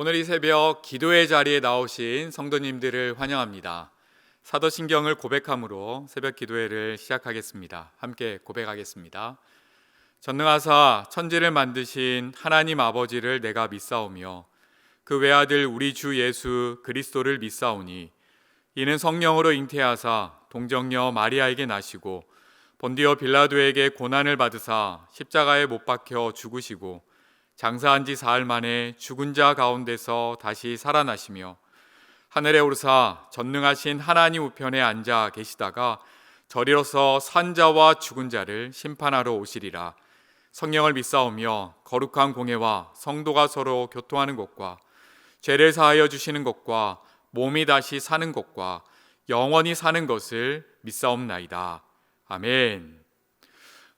오늘 이 새벽 기도의 자리에 나오신 성도님들을 환영합니다. 사도신경을 고백함으로 새벽 기도회를 시작하겠습니다. 함께 고백하겠습니다. 전능하사 천지를 만드신 하나님 아버지를 내가 믿사오며 그 외아들 우리 주 예수 그리스도를 믿사오니 이는 성령으로 잉태하사 동정녀 마리아에게 나시고 본디오 빌라도에게 고난을 받으사 십자가에 못 박혀 죽으시고 장사한 지 사흘 만에 죽은 자 가운데서 다시 살아나시며 하늘에 오르사 전능하신 하나님 우편에 앉아 계시다가 저리로서 산 자와 죽은 자를 심판하러 오시리라. 성령을 믿사오며 거룩한 공회와 성도가 서로 교통하는 것과 죄를 사하여 주시는 것과 몸이 다시 사는 것과 영원히 사는 것을 믿사옵나이다. 아멘.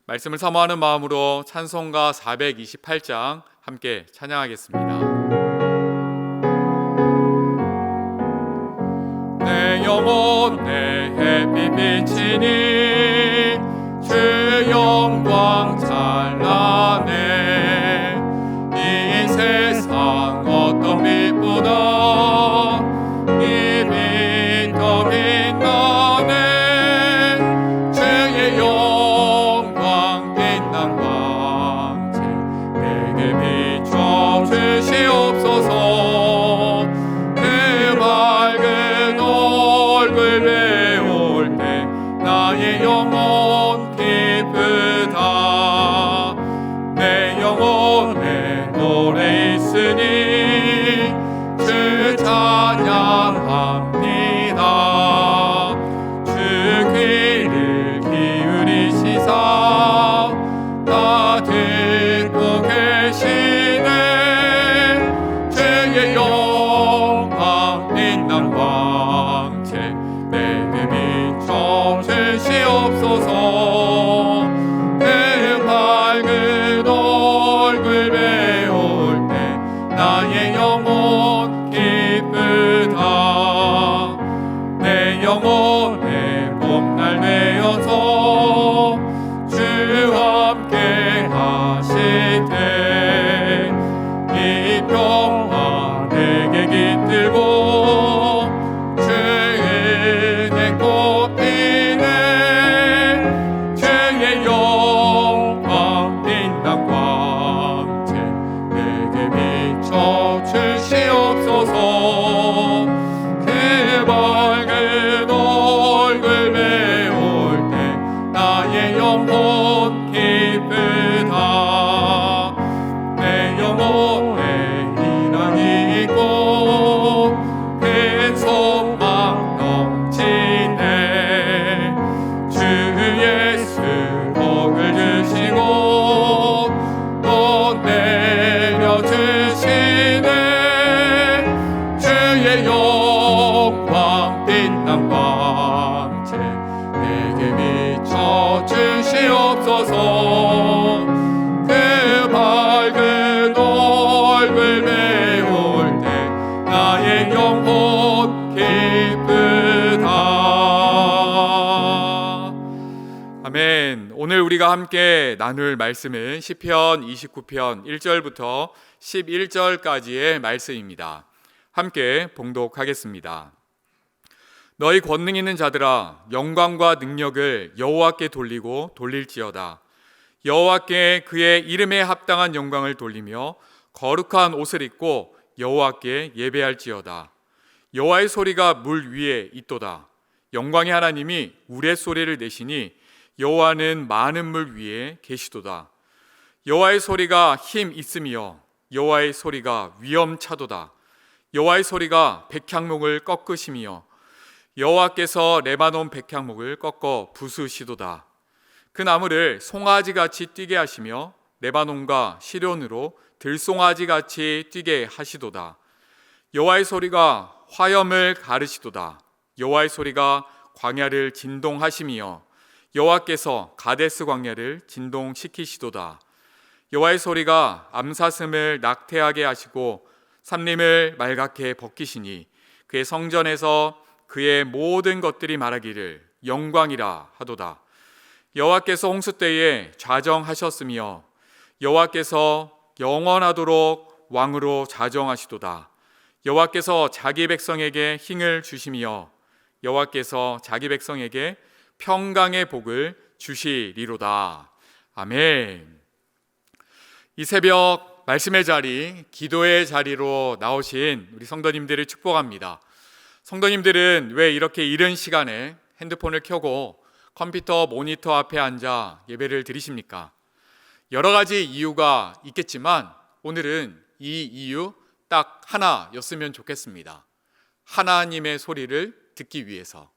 말씀을 사모하는 마음으로 찬송가 428장 함께 찬양하겠습니다. 내 영혼 내 햇빛 비치니 주 영광 찬란해. 이 세상 어떤 빛보다 이 빛 더 빛나네. 주의 영광 빛난 광채 내게 비춰 주시옵소서. 그 밝은 얼굴 배울 때 나의 영혼 기쁘다. 내 영혼에 노래 있으니 주 찬양합니다. 주 귀를 기울이시사 다 듣고 계시네. 주의 영광 빛난 광채 내게 비춰 주시옵소서. 그 밝은 얼굴 배울 때 나의 영혼 기쁘다. 내 영혼의 봄날 되어서 주와 함께 하시되 이 평화 내게 깃들고 주의 은혜 꽃 피네. 주의 영광 빛난 광채 내게 비춰 주시옵소서. 그 밝은 얼굴 배울 때 나의 영혼 기쁘다. 내 영혼에 희망이 있고 큰 소망 넘치네. 주 예수 복을 주시고 또 내려주시네. 주의 영광 빛난 광채 내게 비춰 주시옵소서. 그 밝은 얼굴 배울 때 나의 영혼 기쁘다. 아멘. 오늘 우리가 함께 나눌 말씀은 시편 29편 1절부터 11절까지의 말씀입니다. 함께 봉독하겠습니다. 너희 권능 있는 자들아 영광과 능력을 여호와께 돌리고 돌릴지어다. 여호와께 그의 이름에 합당한 영광을 돌리며 거룩한 옷을 입고 여호와께 예배할지어다. 여호와의 소리가 물 위에 있도다. 영광의 하나님이 우레소리를 내시니 여호와는 많은 물 위에 계시도다. 여호와의 소리가 힘 있으며 여호와의 소리가 위엄차도다. 여호와의 소리가 백향목을 꺾으시며 여호와께서 레바논 백향목을 꺾어 부수시도다. 그 나무를 송아지같이 뛰게 하시며 레바논과 시련으로 들송아지같이 뛰게 하시도다. 여호와의 소리가 화염을 가르시도다. 여호와의 소리가 광야를 진동하시며 여호와께서 가데스 광야를 진동시키시도다. 여호와의 소리가 암사슴을 낙태하게 하시고 삼림을 말갛게 벗기시니 그의 성전에서 그의 모든 것들이 말하기를 영광이라 하도다. 여호와께서 홍수 때에 좌정하셨으며 여호와께서 영원하도록 왕으로 자정하시도다. 여호와께서 자기 백성에게 힘을 주시며 여호와께서 자기 백성에게 평강의 복을 주시리로다. 아멘. 이 새벽 말씀의 자리, 기도의 자리로 나오신 우리 성도님들을 축복합니다. 성도님들은 왜 이렇게 이른 시간에 핸드폰을 켜고 컴퓨터 모니터 앞에 앉아 예배를 드리십니까? 여러 가지 이유가 있겠지만 오늘은 이 이유 딱 하나였으면 좋겠습니다. 하나님의 소리를 듣기 위해서,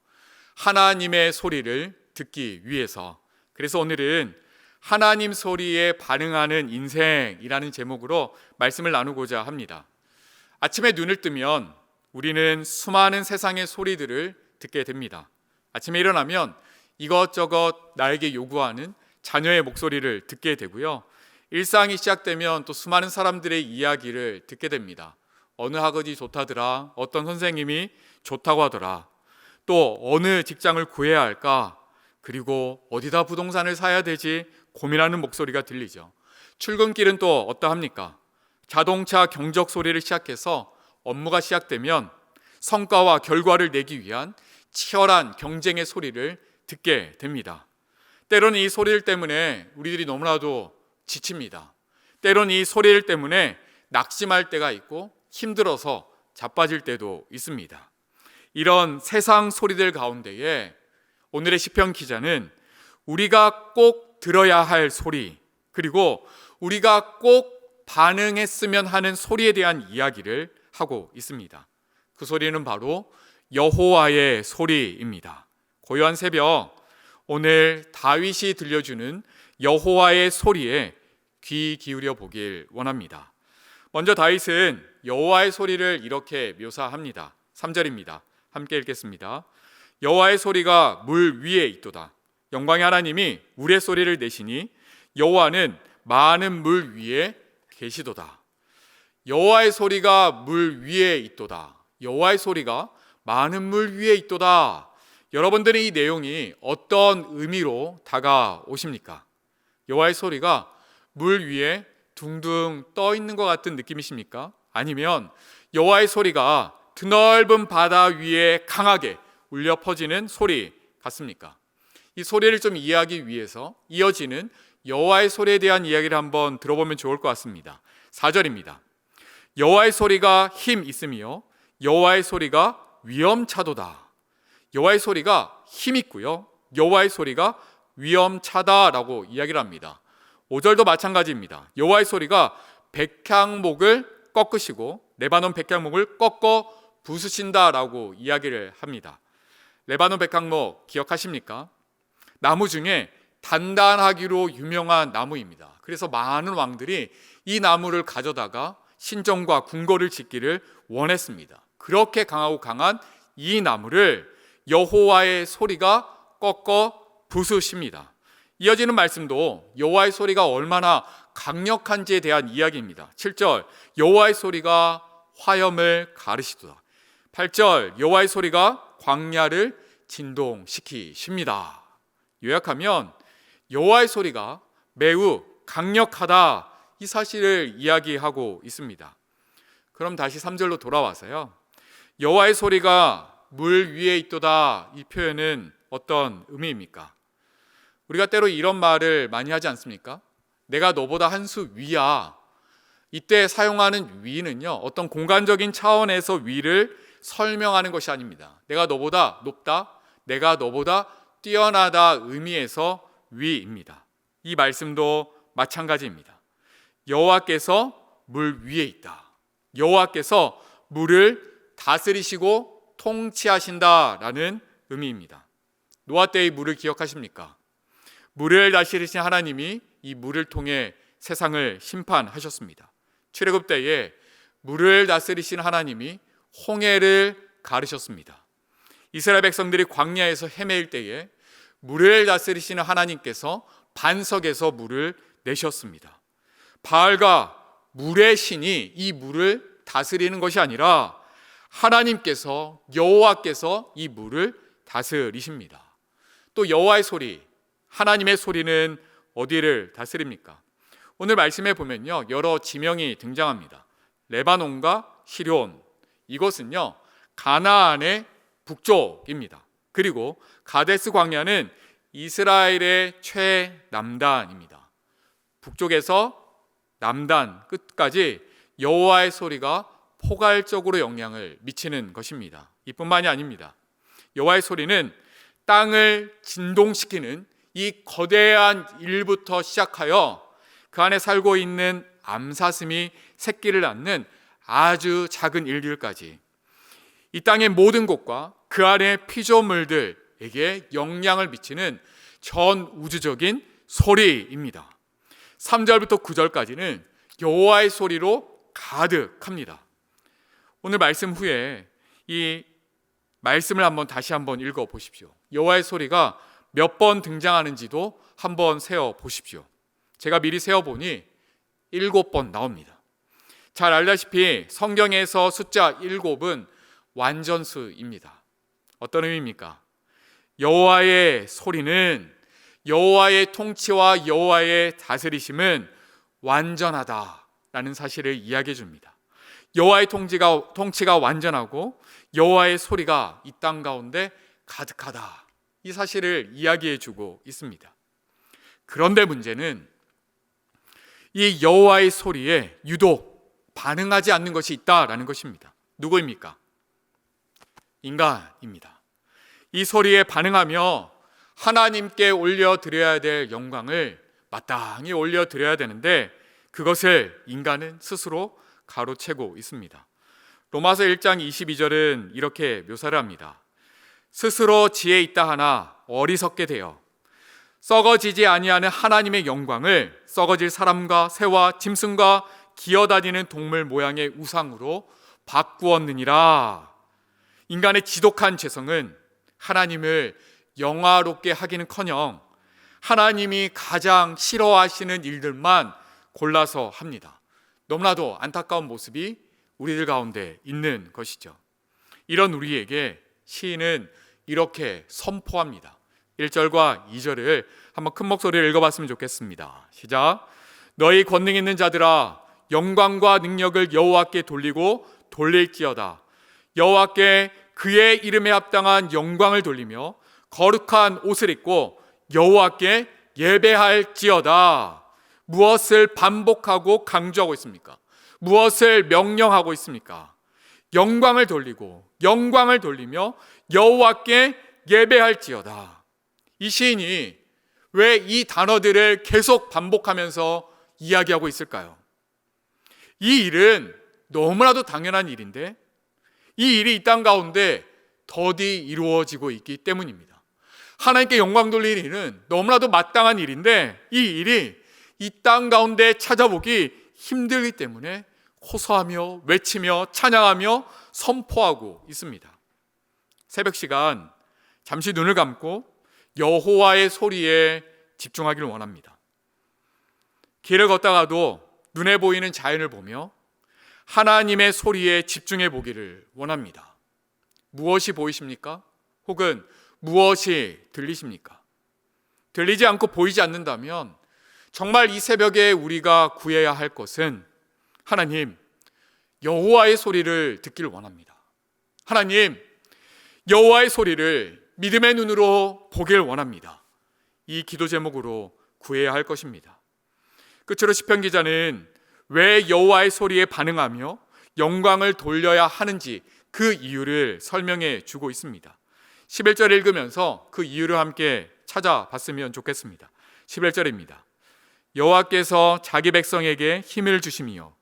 하나님의 소리를 듣기 위해서. 그래서 오늘은 하나님 소리에 반응하는 인생이라는 제목으로 말씀을 나누고자 합니다. 아침에 눈을 뜨면 우리는 수많은 세상의 소리들을 듣게 됩니다. 아침에 일어나면 이것저것 나에게 요구하는 자녀의 목소리를 듣게 되고요. 일상이 시작되면 또 수많은 사람들의 이야기를 듣게 됩니다. 어느 학원이 좋다더라, 어떤 선생님이 좋다고 하더라, 또 어느 직장을 구해야 할까, 그리고 어디다 부동산을 사야 되지 고민하는 목소리가 들리죠. 출근길은 또 어떠합니까? 자동차 경적 소리를 시작해서 업무가 시작되면 성과와 결과를 내기 위한 치열한 경쟁의 소리를 듣게 됩니다. 때로는 이 소리들 때문에 우리들이 너무나도 지칩니다. 때로는 이 소리들 때문에 낙심할 때가 있고 힘들어서 자빠질 때도 있습니다. 이런 세상 소리들 가운데에 오늘의 시편 기자는 우리가 꼭 들어야 할 소리, 그리고 우리가 꼭 반응했으면 하는 소리에 대한 이야기를 하고 있습니다. 그 소리는 바로 여호와의 소리입니다. 고요한 새벽, 오늘 다윗이 들려주는 여호와의 소리에 귀 기울여 보길 원합니다. 먼저 다윗은 여호와의 소리를 이렇게 묘사합니다. 3절입니다. 함께 읽겠습니다. 여호와의 소리가 물 위에 있도다. 영광의 하나님이 물의 소리를 내시니 여호와는 많은 물 위에 계시도다. 여호와의 소리가 물 위에 있도다. 여호와의 소리가 많은 물 위에 있도다. 여러분들은 이 내용이 어떤 의미로 다가오십니까? 여호와의 소리가 물 위에 둥둥 떠 있는 것 같은 느낌이십니까? 아니면 여호와의 소리가 드넓은 바다 위에 강하게 울려 퍼지는 소리 같습니까? 이 소리를 좀 이해하기 위해서 이어지는 여호와의 소리에 대한 이야기를 한번 들어보면 좋을 것 같습니다. 4절입니다. 여호와의 소리가 힘 있으며 여호와의 소리가 위엄차도다. 여호와의 소리가 힘 있고요, 여호와의 소리가 위엄차다라고 이야기를 합니다. 5절도 마찬가지입니다. 여호와의 소리가 백향목을 꺾으시고 레바논 백향목을 꺾어 부수신다라고 이야기를 합니다. 레바논 백향목 기억하십니까? 나무 중에 단단하기로 유명한 나무입니다. 그래서 많은 왕들이 이 나무를 가져다가 신전과 궁궐을 짓기를 원했습니다. 그렇게 강하고 강한 이 나무를 여호와의 소리가 꺾어 부수십니다. 이어지는 말씀도 여호와의 소리가 얼마나 강력한지에 대한 이야기입니다. 7절, 여호와의 소리가 화염을 가르시도다. 8절, 여호와의 소리가 광야를 진동시키십니다. 요약하면 여호와의 소리가 매우 강력하다, 이 사실을 이야기하고 있습니다. 그럼 다시 3절로 돌아와서요, 여호와의 소리가 물 위에 있도다, 이 표현은 어떤 의미입니까? 우리가 때로 이런 말을 많이 하지 않습니까? 내가 너보다 한 수 위야. 이때 사용하는 위는요, 어떤 공간적인 차원에서 위를 설명하는 것이 아닙니다. 내가 너보다 높다, 내가 너보다 뛰어나다 의미에서 위입니다. 이 말씀도 마찬가지입니다. 여호와께서 물 위에 있다. 여호와께서 물을 다스리시고 통치하신다라는 의미입니다. 노아 때의 물을 기억하십니까? 물을 다스리신 하나님이 이 물을 통해 세상을 심판하셨습니다. 출애굽 때에 물을 다스리신 하나님이 홍해를 가르셨습니다. 이스라엘 백성들이 광야에서 헤매일 때에 물을 다스리시는 하나님께서 반석에서 물을 내셨습니다. 바알과 물의 신이 이 물을 다스리는 것이 아니라 하나님께서, 여호와께서 이 물을 다스리십니다. 또 여호와의 소리, 하나님의 소리는 어디를 다스립니까? 오늘 말씀에 보면요, 여러 지명이 등장합니다. 레바논과 시리온, 이곳은요 가나안의 북쪽입니다. 그리고 가데스 광야는 이스라엘의 최남단입니다. 북쪽에서 남단 끝까지 여호와의 소리가 포괄적으로 영향을 미치는 것입니다. 이뿐만이 아닙니다. 여호와의 소리는 땅을 진동시키는 이 거대한 일부터 시작하여 그 안에 살고 있는 암사슴이 새끼를 낳는 아주 작은 일들까지 이 땅의 모든 곳과 그 안의 피조물들에게 영향을 미치는 전 우주적인 소리입니다. 3절부터 9절까지는 여호와의 소리로 가득합니다. 오늘 말씀 후에 이 말씀을 다시 한번 읽어 보십시오. 여호와의 소리가 몇 번 등장하는지도 한번 세어 보십시오. 제가 미리 세어 보니 7번 나옵니다. 잘 알다시피 성경에서 숫자 7은 완전수입니다. 어떤 의미입니까? 여호와의 소리는, 여호와의 통치와 여호와의 다스리심은 완전하다라는 사실을 이야기해 줍니다. 여호와의 통치가 완전하고 여호와의 소리가 이 땅 가운데 가득하다, 이 사실을 이야기해 주고 있습니다. 그런데 문제는 이 여호와의 소리에 유독 반응하지 않는 것이 있다라는 것입니다. 누구입니까? 인간입니다. 이 소리에 반응하며 하나님께 올려드려야 될 영광을 마땅히 올려드려야 되는데 그것을 인간은 스스로 가로채고 있습니다. 로마서 1장 22절은 이렇게 묘사를 합니다. 스스로 지혜 있다 하나 어리석게 되어 썩어지지 아니하는 하나님의 영광을 썩어질 사람과 새와 짐승과 기어다니는 동물 모양의 우상으로 바꾸었느니라. 인간의 지독한 죄성은 하나님을 영화롭게 하기는커녕 하나님이 가장 싫어하시는 일들만 골라서 합니다. 너무나도 안타까운 모습이 우리들 가운데 있는 것이죠. 이런 우리에게 시인은 이렇게 선포합니다. 1절과 2절을 한번 큰 목소리로 읽어봤으면 좋겠습니다. 시작. 너희 권능 있는 자들아, 영광과 능력을 여호와께 돌리고 돌릴지어다. 여호와께 그의 이름에 합당한 영광을 돌리며 거룩한 옷을 입고 여호와께 예배할지어다. 무엇을 반복하고 강조하고 있습니까? 무엇을 명령하고 있습니까? 영광을 돌리고 영광을 돌리며 여호와께 예배할지어다. 이 시인이 왜 이 단어들을 계속 반복하면서 이야기하고 있을까요? 이 일은 너무나도 당연한 일인데 이 일이 이 땅 가운데 더디 이루어지고 있기 때문입니다. 하나님께 영광 돌릴 일은 너무나도 마땅한 일인데 이 일이 이 땅 가운데 찾아보기 힘들기 때문에 호소하며 외치며 찬양하며 선포하고 있습니다. 새벽 시간 잠시 눈을 감고 여호와의 소리에 집중하기를 원합니다. 길을 걷다가도 눈에 보이는 자연을 보며 하나님의 소리에 집중해 보기를 원합니다. 무엇이 보이십니까? 혹은 무엇이 들리십니까? 들리지 않고 보이지 않는다면 정말 이 새벽에 우리가 구해야 할 것은 하나님, 여호와의 소리를 듣기를 원합니다. 하나님, 여호와의 소리를 믿음의 눈으로 보길 원합니다. 이 기도 제목으로 구해야 할 것입니다. 끝으로 시편 기자는 왜 여호와의 소리에 반응하며 영광을 돌려야 하는지 그 이유를 설명해 주고 있습니다. 11절 읽으면서 그 이유를 함께 찾아봤으면 좋겠습니다. 11절입니다. 여호와께서 자기 백성에게 힘을 주시며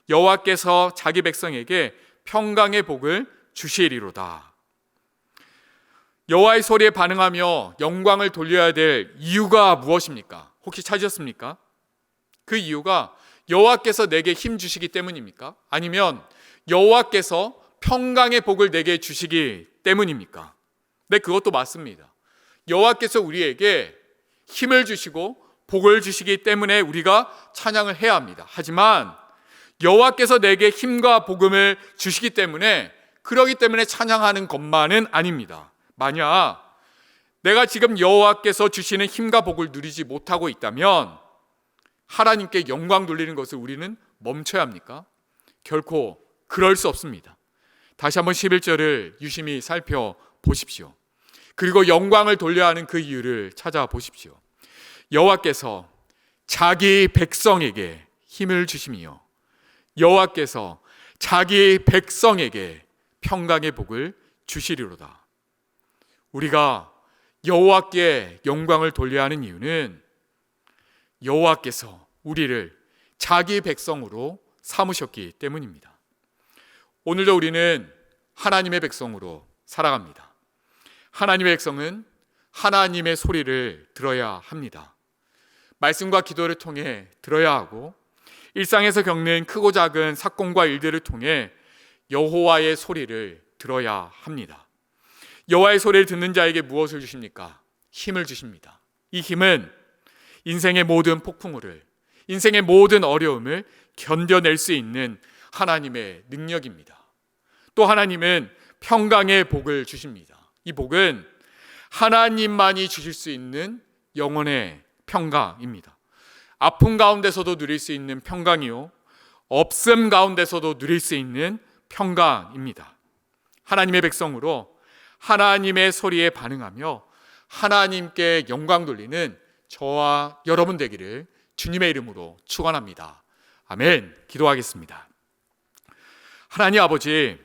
여호와께서 자기 백성에게 평강의 복을 주시리로다. 여호와의 소리에 반응하며 영광을 돌려야 될 이유가 무엇입니까? 혹시 찾으셨습니까? 그 이유가 여호와께서 내게 힘 주시기 때문입니까? 아니면 여호와께서 평강의 복을 내게 주시기 때문입니까? 네, 그것도 맞습니다. 여호와께서 우리에게 힘을 주시고 복을 주시기 때문에 우리가 찬양을 해야 합니다. 하지만 여호와께서 내게 힘과 복음을 주시기 때문에, 그러기 때문에 찬양하는 것만은 아닙니다. 만약 내가 지금 여호와께서 주시는 힘과 복을 누리지 못하고 있다면 하나님께 영광 돌리는 것을 우리는 멈춰야 합니까? 결코 그럴 수 없습니다. 다시 한번 11절을 유심히 살펴보십시오. 그리고 영광을 돌려야 하는 그 이유를 찾아보십시오. 여호와께서 자기 백성에게 힘을 주심이요, 여호와께서 자기 백성에게 평강의 복을 주시리로다. 우리가 여호와께 영광을 돌려야 하는 이유는 여호와께서 우리를 자기 백성으로 삼으셨기 때문입니다. 오늘도 우리는 하나님의 백성으로 살아갑니다. 하나님의 백성은 하나님의 소리를 들어야 합니다. 말씀과 기도를 통해 들어야 하고, 일상에서 겪는 크고 작은 사건과 일들을 통해 여호와의 소리를 들어야 합니다. 여호와의 소리를 듣는 자에게 무엇을 주십니까? 힘을 주십니다. 이 힘은 인생의 모든 폭풍우를, 인생의 모든 어려움을 견뎌낼 수 있는 하나님의 능력입니다. 또 하나님은 평강의 복을 주십니다. 이 복은 하나님만이 주실 수 있는 영혼의 평강입니다. 아픔 가운데서도 누릴 수 있는 평강이요, 없음 가운데서도 누릴 수 있는 평강입니다. 하나님의 백성으로 하나님의 소리에 반응하며 하나님께 영광 돌리는 저와 여러분 되기를 주님의 이름으로 축원합니다. 아멘. 기도하겠습니다. 하나님 아버지,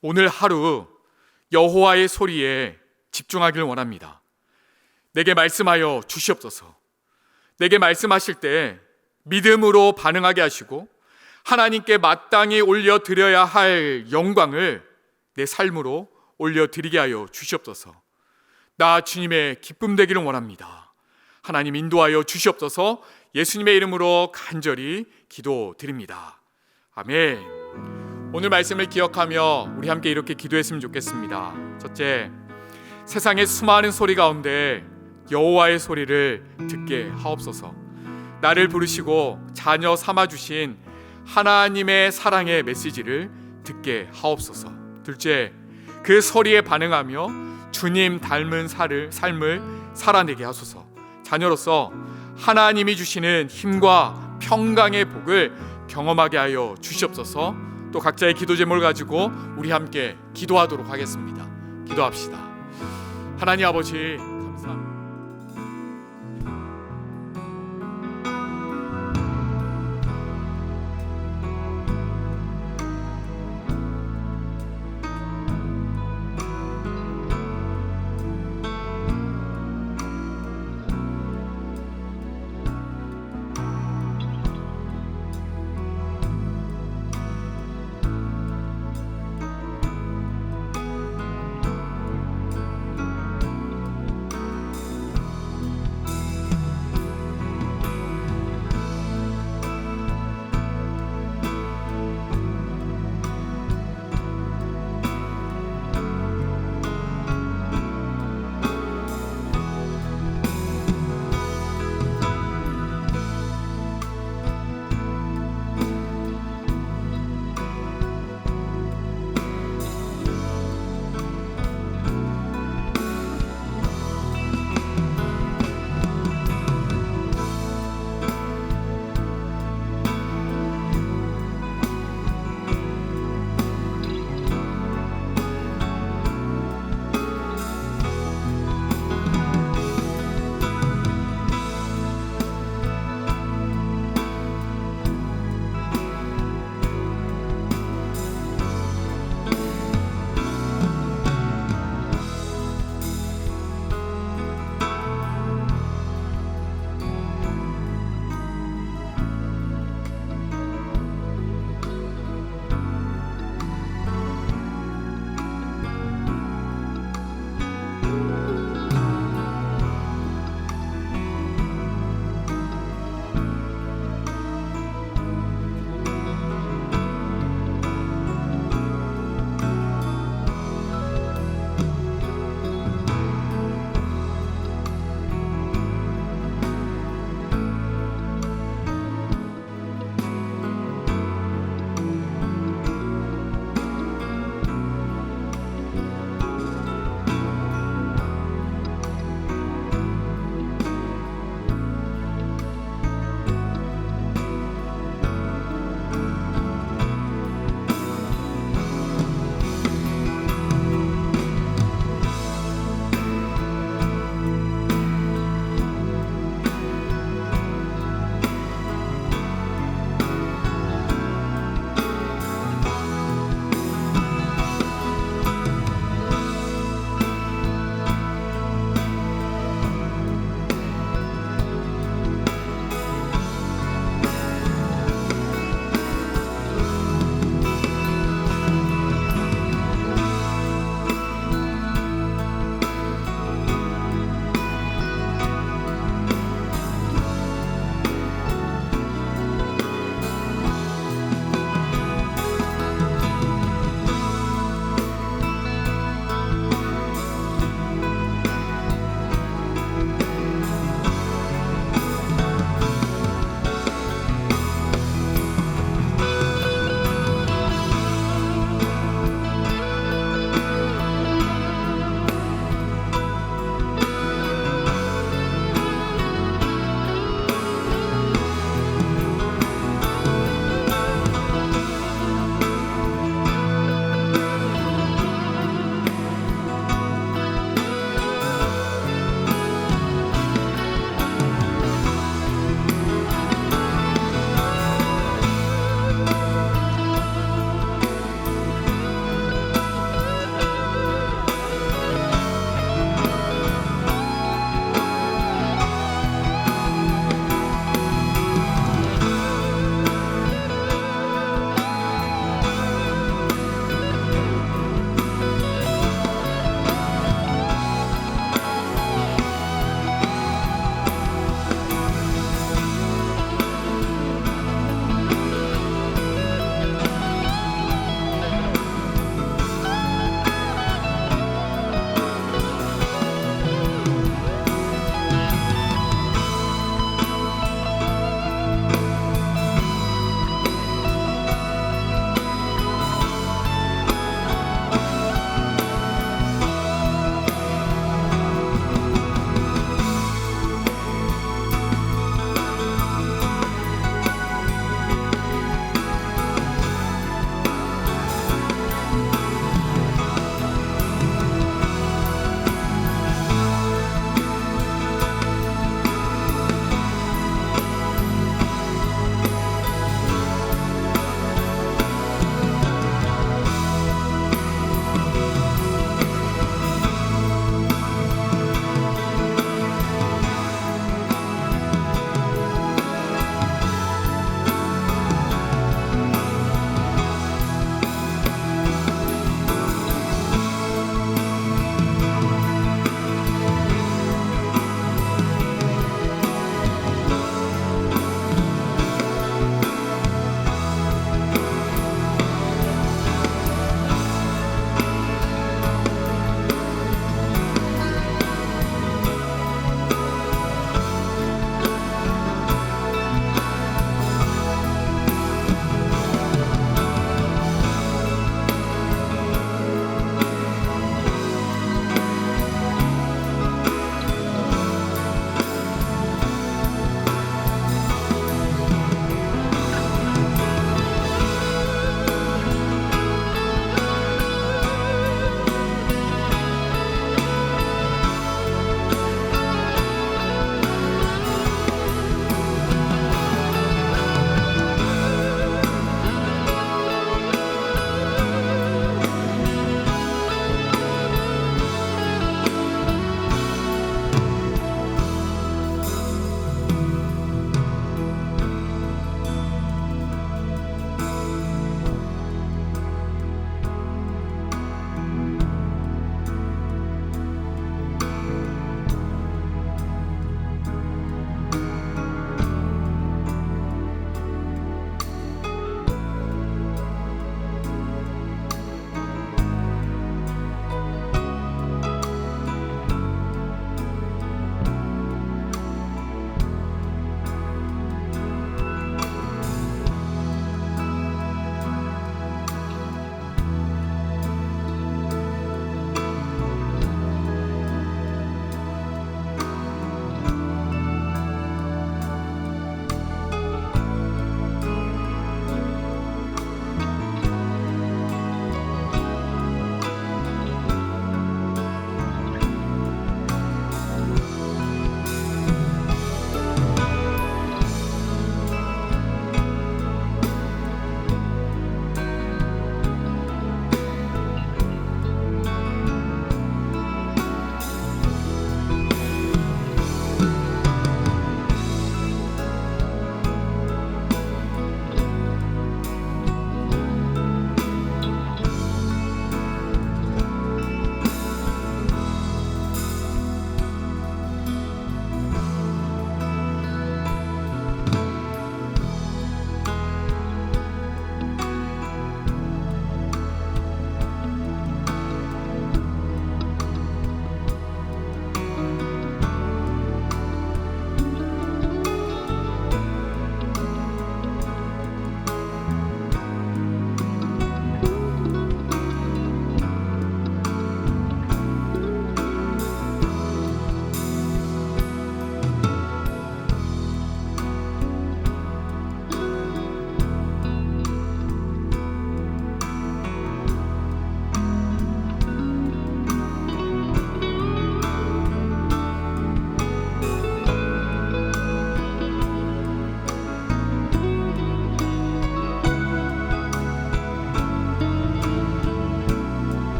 오늘 하루 여호와의 소리에 집중하기를 원합니다. 내게 말씀하여 주시옵소서. 내게 말씀하실 때 믿음으로 반응하게 하시고 하나님께 마땅히 올려드려야 할 영광을 내 삶으로 올려드리게 하여 주시옵소서. 나 주님의 기쁨 되기를 원합니다. 하나님 인도하여 주시옵소서. 예수님의 이름으로 간절히 기도드립니다. 아멘. 오늘 말씀을 기억하며 우리 함께 이렇게 기도했으면 좋겠습니다. 첫째, 세상의 수많은 소리 가운데 여호와의 소리를 듣게 하옵소서. 나를 부르시고 자녀 삼아주신 하나님의 사랑의 메시지를 듣게 하옵소서. 둘째, 그 소리에 반응하며 주님 닮은 삶을 살아내게 하소서. 자녀로서 하나님이 주시는 힘과 평강의 복을 경험하게 하여 주시옵소서. 또 각자의 기도 제목을 가지고 우리 함께 기도하도록 하겠습니다. 기도합시다. 하나님 아버지, 감사합니다.